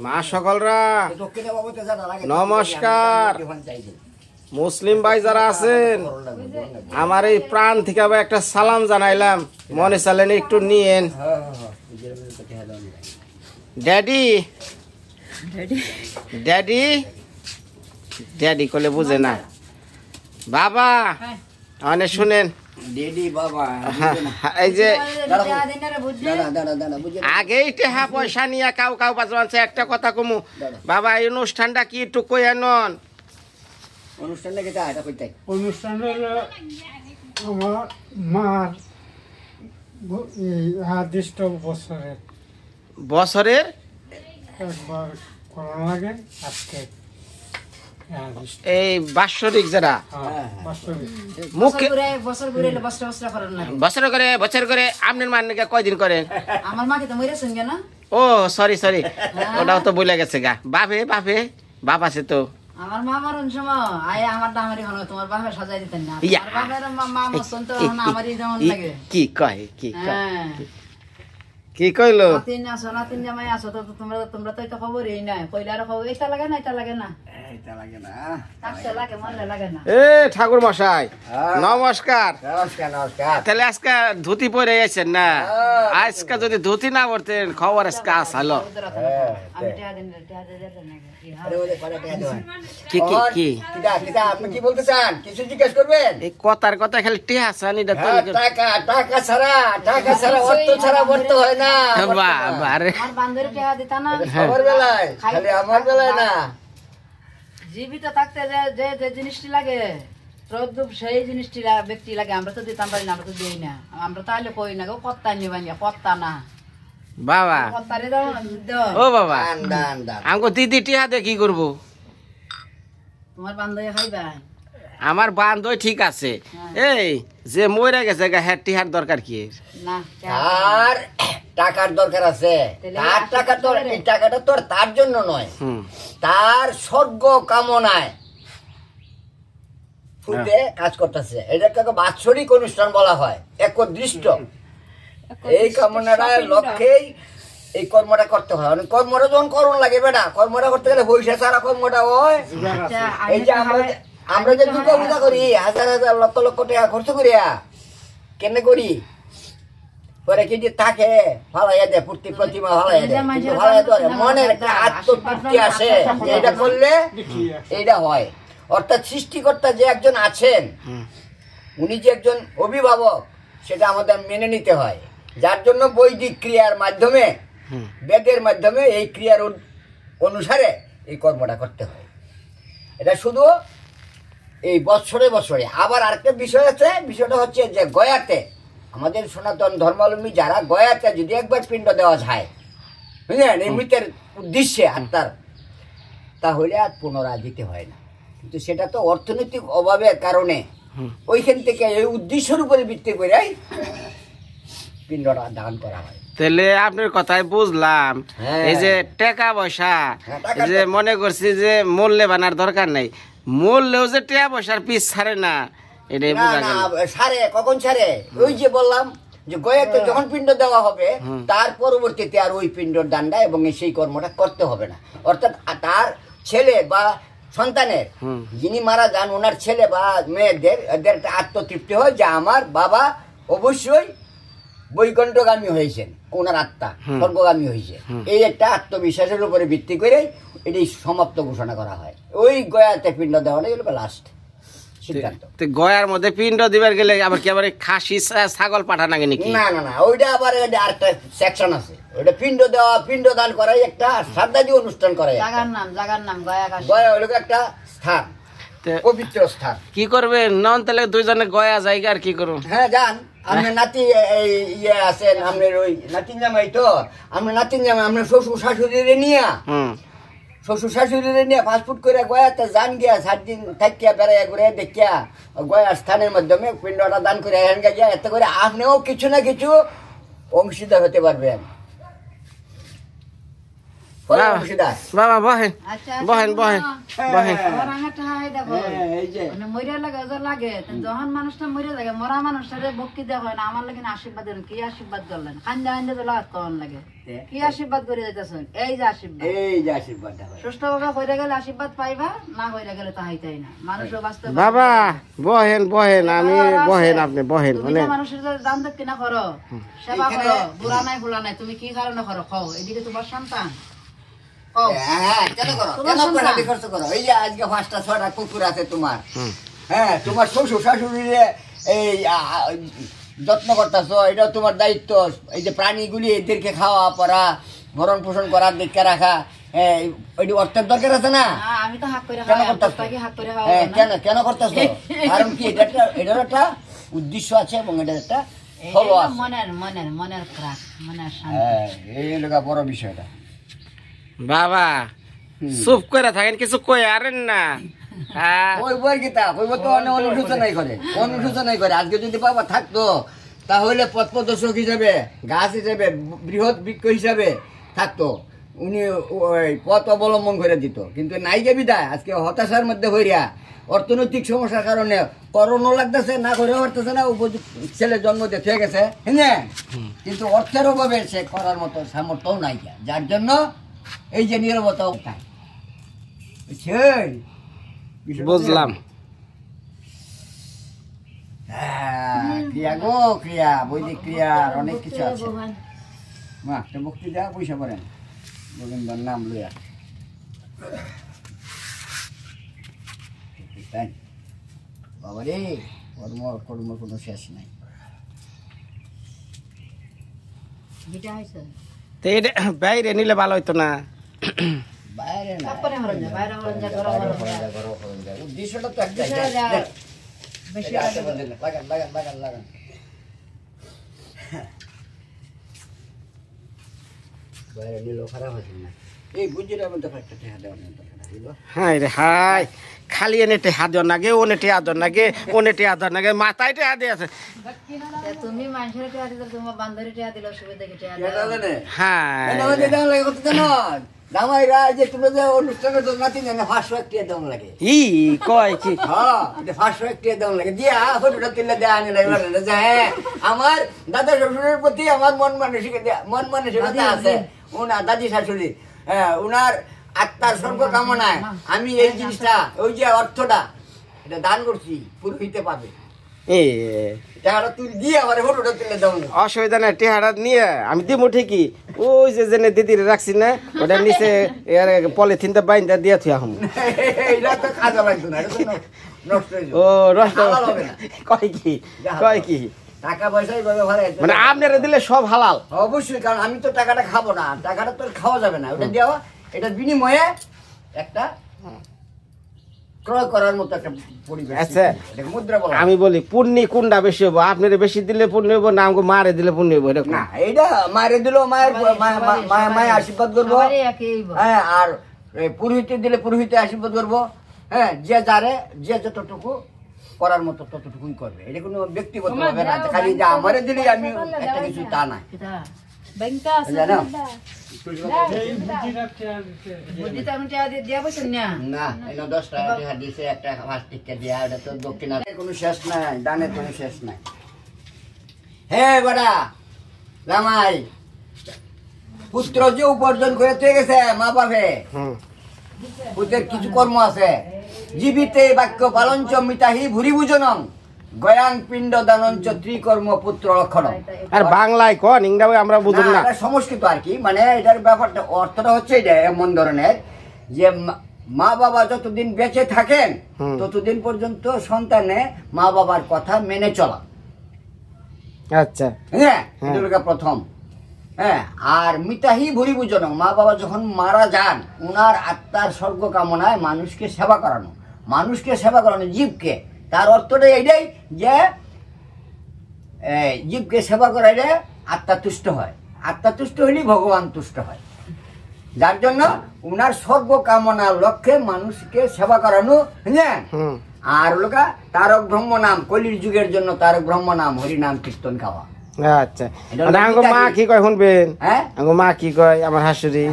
মা সকলরা নমস্কার। মুসলিম ভাই যারা আছেন আমার এই প্রাণ থেকে একটা সালাম জানাইলাম, মনে চালেন একটু নিয়েন। ড্যাডি ড্যাডি ড্যাডি করলে বুঝে না। বাবা অনেক শুনেন, এই যে আগেই টেহা পয়সা নিয়ে কাউ কাউ বাজছে। একটা কথা কমু বাবা, এই অনুষ্ঠানটা কি একটু কইয়া নন? অনুষ্ঠান হলো আমার মার আদিষ্ট বছরের একবার করা লাগে। আজকে এই বাৎসরিক যারা বছর করে আপনার মান কয়দিন করেন? আমার মাকে তো মরেছেন কেন? ও সরি সরি, ওটাও তো বলে গেছে গা। বাপে বাপে বাপ আছে তো। আমার মা মারন সময় আয় আমার দামারি হলো, তোমার বাপে সাজাই দিতেন না। বাপের মা মসন তো আমারই যেমন লাগে। কি কয় কি কইলো? নাতিন আছো, নাতিন জামাই আছো, তো তোমরা তো এটা খবরই নাই। কইলে আর খবর এটা লাগে না, এটা লাগে না, এটা লাগে না, তাকতে লাগে, মনে লাগে না। এ ঠাকুর মশাই নমস্কার। নমস্কার নমস্কার। তাহলে আজকে ধুতি পরে আইছেন না? আজকে যদি ধুতি না পরতেন খবর আজকে আসালো। আমি টিয়া দেন নাকি? কি কি কি আপনি কি বলতে চান? কিছু জিজ্ঞেস করবেন? এই কথার কথা খালি টিয়া আসান, এটা তো টাকা টাকা ছাড়া অর্থ ছাড়া বর্ত হয় না। বাবারে আমার বান্ধবী টিয়া দিতা না আমার বেলায়, খালি আমার বেলায় না। জীবিত থাকতে যে যে জিনিসটি লাগে প্রদ্যুপ সেই জিনিসটি ব্যক্তি লাগে। আমরা তো দিতাম পারি না, আমরা তো দিই না। আমরা তাহলে কই না গো, কত্তা নিবান কত্তা না বাবা। কত্তারে দাও ও বাবা, আমাকে দিদি টিয়া দিয়ে কি করবো? তোমার বান্ধবী খাইবা? আমার বান্ধবী ঠিক আছে, এই যে মরে গেছে হ্যাঁ টিহার দরকার কি? না আর টাকার দরকার আছে। তার টাকা তোর, এই টাকাটা তোর তার জন্য নয়, তার স্বর্গ কামনায় ফুটে কাজ করতেছে। এটাকে বাৎসরিক অনুষ্ঠান বলা হয়, একদৃষ্ট। এই কামনাটা লক্ষ্যেই এই কর্মটা করতে হয়। কর্মটা যখন করণ লাগে বেটা, কর্মটা করতে গেলে পয়সা ছাড়া কর্মটা হয়। এই যে আমরা যে দুর্গা পূজা করি, হাজার হাজার লক্ষ লক্ষ টাকা খরচ করিয়া কেন করি? পরে কি যে থাকে ভালাইয়া দেয়, প্রতিমা ভালাইয়া দেয়, কিন্তু ভালাইয়া দেয় মনের একটা আত্মতৃপ্তি আসে যে এটা করলে এইটা হয়। অর্থাৎ সৃষ্টিকর্তা যে একজন আছেন, উনি যে একজন অভিভাবক, সেটা আমাদের মেনে নিতে হয়। যার জন্য বৈদিক ক্রিয়ার মাধ্যমে, বেদের মাধ্যমে এই ক্রিয়ার অনুসারে এই কর্মটা করতে হয়। এটা শুধু এই বছরে বছরে। আবার আরেকটা বিষয় আছে, বিষয়টা হচ্ছে যে গয়াতে আমাদের সনাতন ধর্মাবলম্বী যারা গয়াতে যদি একবার পিণ্ড দেওয়া যায়, বুঝলেন, এই মৃতের উদ্দেশ্যে আত্মার, তাহলে আর পুনরায় দিতে হয় না। কিন্তু সেটা তো অর্থনৈতিক অভাবের কারণে ওইখান থেকে এই উদ্দেশ্যের উপরে ভিত্তি করে পিণ্ডটা দান করা হয়। তাহলে আপনার কথাই বুঝলাম, এই যে টাকা পয়সা যে মনে করছি যে মূল্যে বানার দরকার নাই, মূল্যেও যে টাকা পয়সার পিস ছাড়ে না, এটাই বোঝা গেল। সারে কখন সারে? ওই যে বললাম যে গয়াতে যখন পিণ্ড দেওয়া হবে, তার পরবর্তীতে আর ওই পিণ্ডর দানটা এবং সেই কর্মটা করতে হবে না। অর্থাৎ তার ছেলে বা সন্তানের, যিনি মারা যান, ওনার ছেলে বা মেয়েদের এদের একটা আত্মতৃপ্তি হয় যে আমার বাবা অবশ্যই বৈকুণ্ঠগামী হয়েছেন, ওনার আত্মা স্বর্গগামী হয়েছে। এই একটা আত্মবিশ্বাসের উপরে ভিত্তি করে এটি সমাপ্ত ঘোষণা করা হয়। ওই গয়াতে পিণ্ড দেওয়াটাই হলো লাস্ট সিদ্ধান্ত। গয়ার মধ্যে পিণ্ড দিবার গেলে আবার কি আবার খাসি ছাগল পাঠা নাকি নাকি? না না না, ওইটা আবার আরেকটা সেকশন আছে। ওইটা পিণ্ড দেওয়া, পিণ্ড দান করাই একটা শ্রাদ্ধাদি অনুষ্ঠান করাই। জাগার নাম গয়া। গয়া হলো একটা স্থান, পবিত্র স্থান। কি করবেন নন? তাহলে দুইজনে গয়া জায়গা আর কি করুন? হ্যাঁ যান। আপনার নাতি ইয়ে আছেন, আপনার ওই নাতিন জামাই তো, আপনার নাতিন জামাই আপনার শ্বশুর শাশুড়িরে নিয়ে, শ্বশুর শাশুড়িরে নিয়ে ফাস্টফুড করে গয়াতে যান গিয়া 7 দিন থাকিয়া বেড়াইয়া ঘুরে দেখিয়া গয়া স্থানের মাধ্যমে পিণ্ডটা দান করে এখানকার গিয়া, এতে করে আপনিও কিছু না কিছু অংশীদার হতে পারবেন। বাবা বহেন আচ্ছা বহেন বহেন বহেন আমার আঙাটা হাই দেখো এই যে মানে মরিয়া লাগে ওজন লাগে যখন মানুষটা মরিয়া লাগে মরা মানুষটারে ভক্তি দেওয়া হয় না আমার লাগে আশীর্বাদ দেন কি আশীর্বাদ করলেন কান্দা কান্দা তো লাগাত কখন লাগে কি আশীর্বাদ করে যাইতেছেন এই যে আশীর্বাদ এই যে আশীর্বাদটা হয়। সুস্থভাবে হইয়া গেলে আশীর্বাদ পাইবা না হইয়া গেলে তো হাইতাই না মানুষও বাঁচতে পারে। বাবা বহেন বহেন আমি বহেন আপনি বহেন তুমি মানে যে মানুষের যে দান দক্ষিণা করো সেবা করো বুড়া নাই ফুলা নাই তুমি কি কারণে করো খাও এদিকে তোমার সন্তান খাও হ্যাঁ, কেন করো? তোমার কেন সন্তান। পয়সা খরচ করো? এই যে আজকে 5টা 6টা কুকুর আছে তোমার। হ্যাঁ, তোমার শ্বশুর শাশুড়িরে এই যত্ন করতেছো, এটাও তোমার দায়িত্ব। এই যে প্রাণীগুলি এদেরকে খাওয়া পরা ভরণ পোষণ করা দেখে রাখা, ওইটি অর্থের দরকার আছে না? আমি তো হাত করে কেন খাওয়াই করতেছো? আপনাকে হাত করে হ্যাঁ, খাওয়াবো না কেন করতেছো? কারণ কি এটার একটা উদ্দেশ্য আছে এবং এটার একটা ফলো এটা আছে। মনের ক্রাক মনের শান্তি হ্যাঁ, এই লোকা বড় বিষয়টা। বাবা চুপ করে থাকেন কিছু কই আরেন না ওই বই কিতা কইব তো অনুশোচনাই করে অনুশোচনাই করে। আজকে যদি বাবা থাকতো তাহলে পথ প্রদর্শক হিসাবে গাছ হিসাবে বৃহৎ বৃক্ষ হিসাবে থাকতো, উনি ওই পথ অবলম্বন করে দিত। কিন্তু নাইকে বিদায় আজকে হতাশার মধ্যে হইয়া অর্থনৈতিক সমস্যার কারণে করণও লাগতেছে না, করে পারতেছে না, উপযুক্ত ছেলে জন্ম দিয়ে গেছে, হ্যাঁ, কিন্তু অর্থের অভাবে সে করার মতো সামর্থ্যও নাই, যার জন্য এই যে নীরবতা উঠায়। বুঝলাম। ক্রিয়া গো ক্রিয়া, বৈদিক ক্রিয়ার অনেক কিছু আছে। মা একটা মুক্তি দেওয়া পয়সা করেন গোবিন্দর নাম লইয়া। বাবা রে, কর্ম কোনো শেষ নাই। যেটা হয়েছে তো এটা বাইরে নিলে ভালো হইতো না? বাইরে না, তারপরে হরণ যায় বাইরে হরণ যায় ঘরে হরণ যায় উদ্দেশ্যটা তো একটাই। উদ্দেশ্যটা যা বেশি লাগান লাগান লাগান লাগান। বাইরে নিলেও খারাপ হয়েছে না। এই বুঝিরা বলতে একটা টেহা দেওয়ার মতো হাই রে হাই, খালি এনে টেহা দেওয়ার নাগে ওনে টেহা দেওয়ার নাগে ওনে টেহা দেওয়ার নাগে মাথায় টেহা দিয়ে আছে। তুমি মানুষের টিয়া দিলে তোমার বান্ধবী টিয়া দিলে সুবিধা কি টিয়া কেটা জানে? হ্যাঁ আমাদের দাম লাগে কত জানো? জামাইরা যে তোমরা যে অনুষ্ঠানের জন্য নাতি জানে 500 টাকা দাম লাগে। ই কয় কি হ্যাঁ, এটা 500 টাকা দাম লাগে। দিয়া ফটোটা তুলে দেয়া আনি লাগে বলে যে হ্যাঁ, আমার দাদা শ্বশুরের প্রতি আমার মন মানসিকতা আছে। ওনার দাদি শাশুড়ি, হ্যাঁ, ওনার আত্মার স্বর্গ কামনায় আমি এই জিনিসটা, ওই যে অর্থটা এটা দান করছি, পুরোহিতে পাবে। এ টাকাটা তুই দিয়ে আমার ফটোটা তুলে দাও না। অসুবিধা নাই, টেহাটা নিয়ে আমি দিব ঠিকই। ওই যে জেনে দিদির রাখছি না, ওটা নিচে পলিথিনটা বাইন্দা দিয়ে থুয়া হম। এটা তো কাজে লাগতো না, এটা তো নষ্ট হয়ে যাবে। ও রস হালাল হবে না। কয় কি টাকা পয়সা এইভাবে ভরে মানে আপনারা দিলে সব হালাল? অবশ্যই, কারণ আমি তো টাকাটা খাবো না, টাকাটা তো খাওয়া যাবে না। ওটা দেওয়া, এটার বিনিময়ে একটা ক্রয় করার মতো একটা পরিবেশ। আচ্ছা, এটাকে মুদ্রা বলা হয়। আমি বলি পুণ্যি কোনটা বেশি হবো? আপনার বেশি দিলে পুণ্য হইব না আমাকে মারে দিলে পুণ্য হইব? এরকম না, এইটা মায়ের দিল মায়ের আশীর্বাদ করবো, সবারই একই বল। হ্যাঁ, আর পুরোহিতে দিলে পুরোহিতে আশীর্বাদ করবো, হ্যাঁ, যে যারে যে যতটুকু করার মতো ততটুকুই করবে। এটা কোনো ব্যক্তিগত হবে না, খালি যে আমারে দিলেই আমি একটা কিছু তা নাই, জানো? এই বুদ্ধিটা টিয়া দিতে বুদ্ধি তো আমি টিয়া দিয়ে বসেন না না, এটা 10 টাকা টাকা দিছে, একটা 5 টাকা দিয়া, এটা তো দক্ষিণার কোনো শেষ নাই, দানের কোনো শেষ নাই। হে বড়া রামাই, পুত্র যে উপার্জন করে তুই গেছে মা বাপে, পুত্রের কিছু কর্ম আছে। জীবিতে বাক্য পালঞ্চ মিতাহি ভুরি বুজনং গয়াং পিণ্ড দানঞ্চ ত্রিকর্ম পুত্র লক্ষণম। আর বাংলায় কন, ইংরাজি আমরা বুঝুন না। সংস্কৃত আর কি, মানে এটার ব্যাপারটা অর্থটা হচ্ছে এটা এমন ধরনের যে মা বাবা যতদিন বেঁচে থাকেন ততদিন পর্যন্ত সন্তানে মা বাবার কথা মেনে চলা। আচ্ছা, হ্যাঁ, এটা হলো প্রথম। হ্যাঁ, আর মিতাহি ভুরি বুঝানো, মা বাবা যখন মারা যান উনার আত্মার স্বর্গ কামনায় মানুষকে সেবা করানো, জীবকে। তার অর্থটাই এইটাই যে জীবকে সেবা করাইলে আত্মা তুষ্ট হয়, আত্মা তুষ্ট হইলেই ভগবান তুষ্ট হয়। যার জন্য উনার স্বর্গ কামনার লক্ষ্যে মানুষকে সেবা করানো, হ্যাঁ। আর লোকা তারক ব্রহ্ম নাম, কলির যুগের জন্য তারক ব্রহ্ম নাম, হরি নাম কীর্তন গাওয়া। আচ্ছা আঙ্গো মা কি কয় শুনবেন আঙ্গো মা কি কয় আমার হাসুরি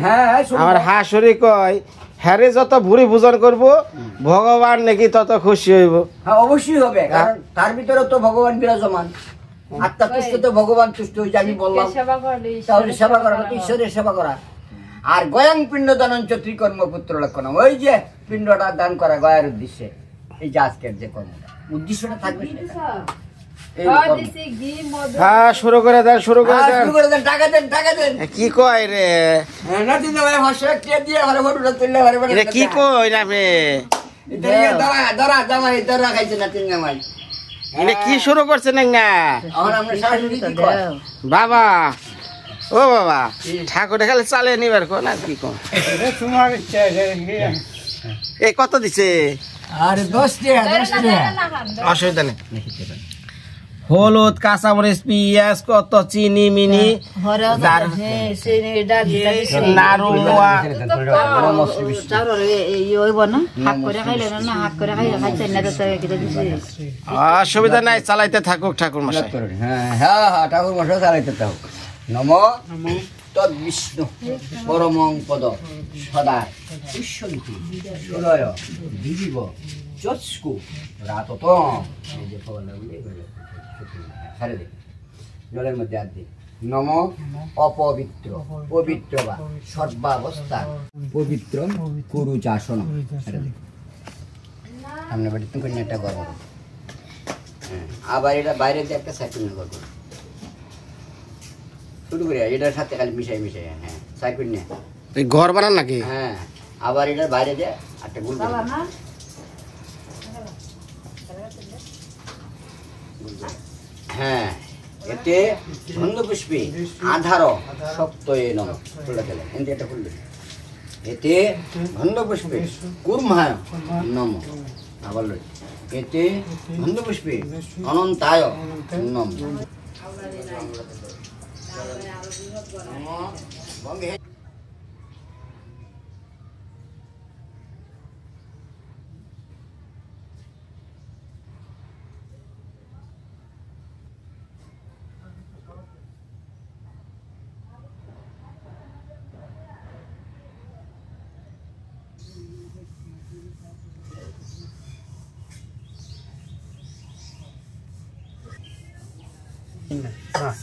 আমার হাসুরি কয় হ্যারে যত ভুরি পূজন করব ভগবান নাকি তত খুশি হইব। হ্যাঁ অবশ্যই হবে, কারণ তার ভিতরে তো ভগবান বিরাজমান। আত্মা তুষ্ট তো ভগবান তুষ্ট হয়েছে, আমি বললাম। তাহলে সেবা করা তো ঈশ্বরের সেবা করা। আর গয়াং পিণ্ড দানঞ্চ ত্রিকর্ম পুত্র লক্ষণম, ওই যে পিণ্ডটা দান করা গয়ার উদ্দেশ্যে, এই যে আজকের যে কর্মটা উদ্দেশ্যটা থাকবে হ্যাঁ শুরু করে দেন শুরু করে দেন শুরু করে দেন। টাকা দেন টাকা দেন। কি কয় রে না দিন ভাই হাসা কে দিয়ে ঘরে ফটোটা তুললে ঘরে এটা কি কই না মে দাঁড়া দাঁড়া জামাই দাঁড়া খাইছে না তিন জামাই। এটা কি শুরু করছেন না এখন আমরা শাশুড়ি কি কয় বাবা ও বাবা ঠাকুর খালি চালিয়ে নিবার কোন আর কি কোন তোমার ইচ্ছা এই কত দিছে? আরে 10 টাকা অসুবিধা নেই। হলুদ কাঁচামরিচ পেঁয়াজ কত চিনি মিনি নাড়ু অসুবিধা নাই, চালাইতে থাকুক ঠাকুর মশাই। হ্যাঁ হ্যাঁ হ্যাঁ ঠাকুর মশাই চালাইতে থাকুক। নম তদ বিষ্ণু পরমং পদ সদা ঈশ্বরীতি সুরয় দিবিব চস্কু রাততম। জলের মধ্যে আর দিই নম অপবিত্র পবিত্র বা সর্বাবস্থা পবিত্র কুরু চাসন। সামনে বাড়ি তুমি একটা গর্ব, আবার এটা বাইরে দিয়ে একটা সাইকেল গর্ব শুরু করি, এটার সাথে খালি মিশাই মিশাই। হ্যাঁ সাইকেল নিয়ে ঘর বানান নাকি? হ্যাঁ আবার এটার বাইরে দিয়ে একটা গুল হ্যাঁ এতে ছন্দপুষ্পে আধার সপ্ত নম খুলে গেলে এটা খুলবে। এতে ছন্দপুষ্পে কুর্মায় নম, আবার এতে ছন্দপুষ্পে অনন্তায় নম।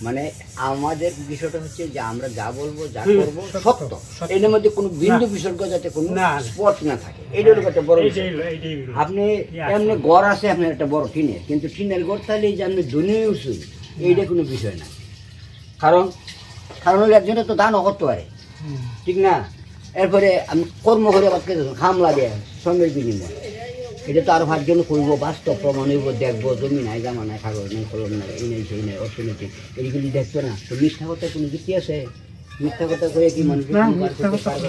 মানে আমাদের বিষয়টা হচ্ছে যে আমরা যা বলবো যা করবো সত্য, এর মধ্যে কোনো বিন্দু বিসর্গ যাতে কোনো স্পট না থাকে, এটা হলো একটা বড় বিষয়। আপনি এমনি গড় আছে আপনার একটা বড় টিনের, কিন্তু টিনের গড় তাহলে এই যে আপনি দুনিয়া উঁচুই, এইটা কোনো বিষয় না। কারণ হলো একজনের তো দানও করতে পারে, ঠিক না? এরপরে আমি কর্ম করে আবার খামলা দেয় সঙ্গের বিনিময়, এটা তো আরো ভাগ্য করবো, বাস্তব প্রমাণ হইব, দেখবো জমি নাই জামা নাই কাগজ নাই কলম নাই এই নেই সেই নেই অর্থনীতি এইগুলি দেখবে না। তো মিথ্যা কথা কোনো যুক্তি আছে? মিথ্যা কথা করে কি মানুষ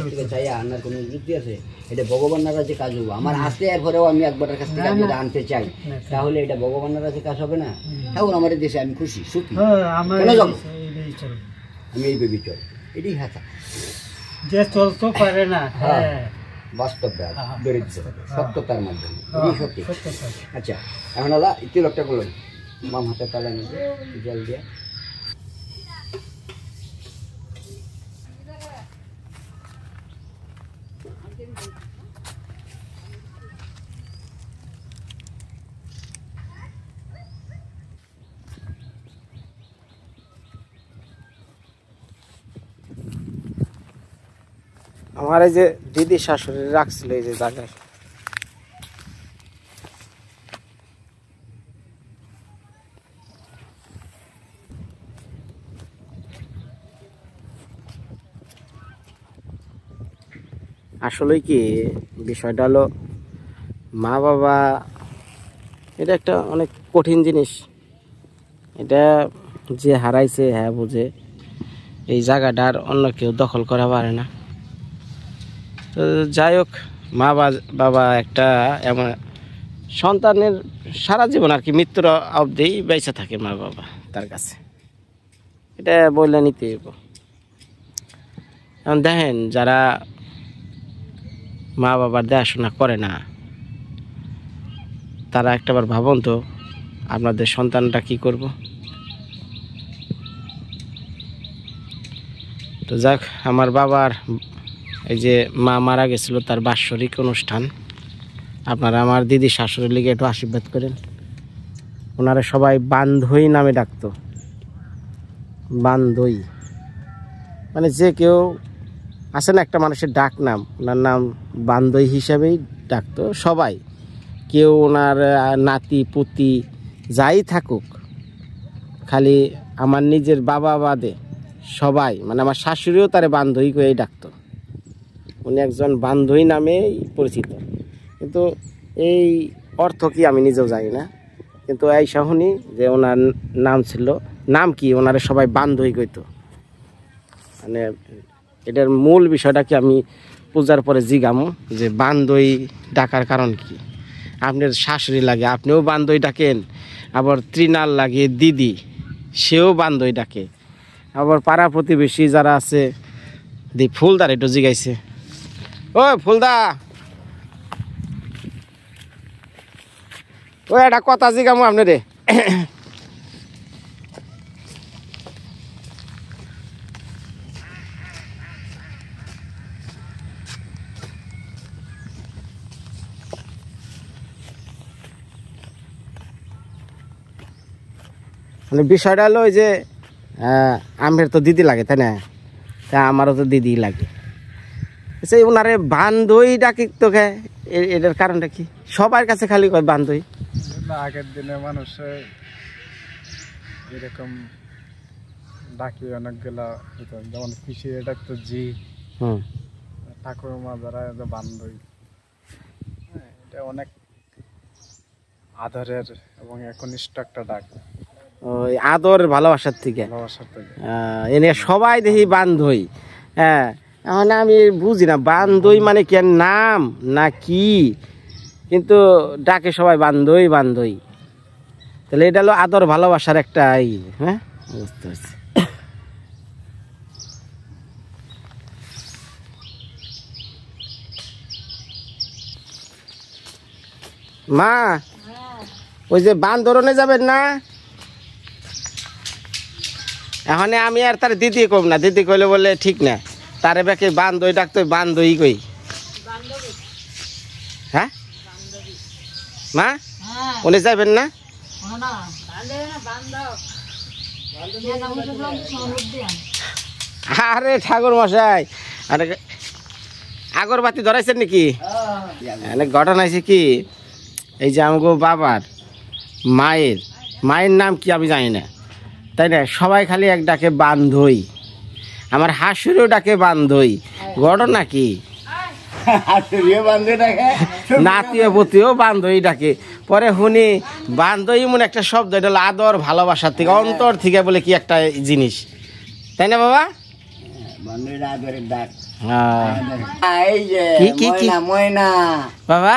থেকে চাই আনার কোনো যুক্তি আছে? এটা ভগবানের কাছে কাজ হবো। আমার আসতে এরপরেও আমি একবারের কাছ থেকে আমি আনতে চাই, তাহলে এটা ভগবানের কাছে কাজ হবে না? ঠাকুর আমার দেশে আমি খুশি সুখী, কেন যাবো আমি এই বেবি চল, এটাই হাতা যে চলতে পারে না। হ্যাঁ বাস্তব দরিদ্র সত্যতার মাধ্যমে সত্যি। আচ্ছা এখন দাদা তিলকটা করলেন মাম হাতে তালা নিতে জল দিয়ে। আমার এই যে দিদি শাশুড়ি রাখছিল এই যে জায়গায়, আসলে কি বিষয়টা হলো মা বাবা এটা একটা অনেক কঠিন জিনিস। এটা যে হারাইছে হ্যাঁ বুঝে, এই জায়গাটার অন্য কেউ দখল করা পারে না। তো যাই হোক, মা বাবা একটা এমন সন্তানের সারা জীবন আর কি মৃত্যুর অবধি বেঁচে থাকে মা বাবা তার কাছে, এটা বললে নিতে হইব। এখন দেখেন যারা মা বাবার দেখাশোনা করে না, তারা একটাবার ভাবুন তো আপনাদের সন্তানটা কি করব। তো যাক, আমার বাবার এই যে মা মারা গেছিল, তার বাৎসরিক অনুষ্ঠান। আপনারা আমার দিদি শাশুড়ির লিগে একটু আশীর্বাদ করেন। ওনারা সবাই বান্ধই নামে ডাকতো। বান্ধই মানে যে কেউ আছে না একটা মানুষের ডাক নাম, ওনার নাম বান্ধই হিসাবেই ডাকতো সবাই। কেউ ওনার নাতি পুতি যাই থাকুক, খালি আমার নিজের বাবা বাদে সবাই, মানে আমার শাশুড়িও তারে বান্ধই করেই ডাকতো। উনি একজন বান্ধই নামেই পরিচিত, কিন্তু এই অর্থ কি আমি নিজেও জানি না। কিন্তু এই শুনি যে ওনার নাম ছিল, নাম কি, ওনারে সবাই বান্ধই কইতো। মানে এটার মূল বিষয়টা কি আমি পূজার পরে জিগামো যে বান্ধই ডাকার কারণ কি। আপনার শাশুড়ি লাগে, আপনিও বান্ধই ডাকেন, আবার তৃণাল লাগে দিদি, সেও বান্ধই ডাকে, আবার পাড়া প্রতিবেশী যারা আছে, ফুলদার একটু জিগাইছে, ও ফুলদা ও একটা কথা জিগামো আপনারে। মানে বিষয়টা হলো ওই যে আমের তো দিদি লাগে, তাই না? তা আমারও তো দিদি লাগে। সেই ওনারে বান্ধই ডাকি তো, এটার কারণটা কি? সবার কাছে খালি কয় বান্ধই। আগের দিনে মানুষে এরকম ডাকি অনেকগুলা, যেমন পিছিয়ে ডাকতো জি, ঠাকুরমা যারা বান্ধই, এটা অনেক আদরের এবং একনিষ্ঠ একটা ডাক, ওই আদর ভালোবাসার থেকে। এনে সবাই দেখি বান্ধই। হ্যাঁ, মানে আমি বুঝি না বান্ধই মানে কি নাম না কি, কিন্তু ডাকে সবাই বান্ধই বান্ধই। তাহলে এটা হলো আদর ভালোবাসার একটা হ্যাঁ, বুঝতে পারছি। মা, ওই যে বান্দরনে যাবেন না? এখন আমি আর তার দিদি কম না, দিদি কইলে বলে ঠিক না, তারে বেকে বান্ধই ডাকতো, বান্ধই কই। হ্যাঁ মা, উনি যাবেন না? আরে ঠাকুর মশাই, আরে আগরবাতি ধরাইছেন নাকি? ঘটনা হয়েছে কি, এই যে আমাকে বাবার মায়ের নাম কি আমি জানি না, তাই না? সবাই খালি এক ডাকে বান্ধই, আমার হাসুরিও ডাকে বান্ধই। ঘটনা কি, নাতিও পুতিও বান্ধই ডাকে। পরে শুনি বান্ধই মনে একটা শব্দ, এটা হলো আদর ভালোবাসার থেকে, অন্তর থেকে বলে কি একটা জিনিস, তাই না বাবা? ময়না বাবা,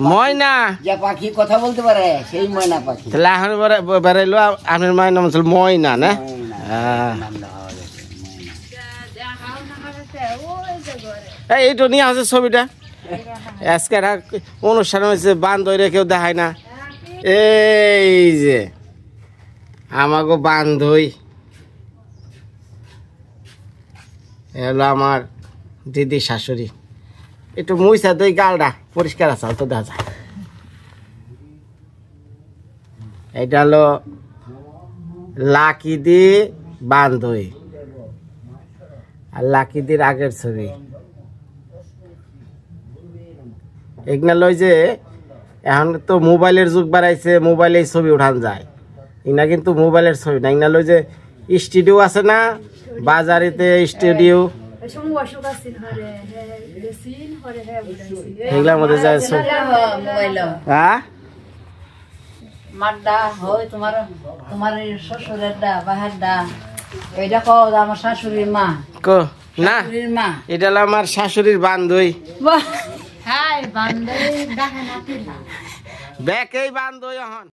ময়না যে পাখি কথা বলতে পারে, সেই ময়না পাখি। তাহলে এখন বেড়াইলো আপনার মায়ের নাম ছিল ময়না না? এইটা নিয়ে আছে ছবিটা, আজকে অনুষ্ঠান হয়েছে, বান্ধবীরা কেউ দেখায় না। এই যে আমাকে বান্ধবী এলো আমার দিদি শাশুড়ি, একটু মুইসা দই গালটা পরিষ্কার আছে তো দেখা যায়। এটা হলো লাকিদি বান্ধবী, আর লাকিদির আগের ছবি। এগুলা লই যে এখন তো মোবাইলের যুগ বাড়াইছে, মোবাইলে ছবি উঠান যায়, এগুলা কিন্তু মোবাইলের ছবি না। এগুলা লই যে স্টুডিও আছে না, বাজারেতে স্টুডিও, এগুলার মধ্যে যায় ছবি। হ্যাঁ, মারডা হয় তোমার, তোমার শ্বশুরের ডা বাহার ডা, এইটা কও আমার শাশুড়ির মা। না, মা এটা হলো আমার শাশুড়ির বান্ধবী। হাই বান্ধবী ডাকে নাকি ব্যাকেই বান্ধবী এখন।